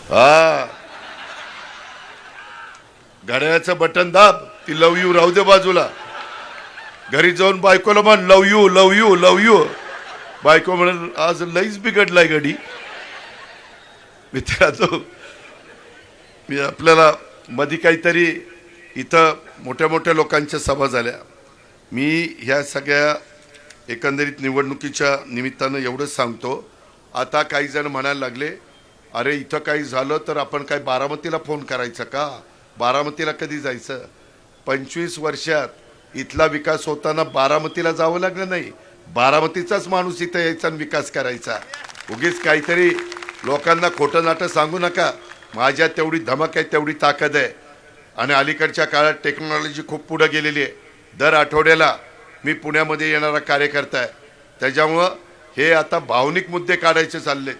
हा, घड्याळाचं बटन दाब, ती लव यू राहू दे बाजूला. घरी जाऊन बायकोला म्हण love you love you love you. बायको म्हणून आज लईच बिघडलाय घडी. मित्रांनो, मी आपल्याला मधी काहीतरी इथं मोठ्या मोठ्या लोकांच्या सभा झाल्या. मी ह्या सगळ्या एकंदरीत निवडणुकीच्या निमित्तानं एवढंच सांगतो. आता काही जण म्हणायला लागले, अरे इथं काही झालं तर आपण काय बारामतीला फोन करायचा का? बारामतीला कधी जायचं? 25 वर्षात इथला विकास होताना बारामतीला जावं लागलं नाही. बारामतीचाच माणूस इथं यायचा आणि विकास करायचा. उगीच काहीतरी लोकांना खोटं नाटं सांगू नका. माझ्या तेवढी धमक आहे, तेवढी ताकद आहे. आणि अलीकडच्या काळात टेक्नॉलॉजी खूप पुढे गेलेली आहे. दर आठवड्याला मी पुण्यामध्ये येणारा कार्यकर्ता आहे. त्याच्यामुळं हे आता भावनिक मुद्दे काढायचे चालले.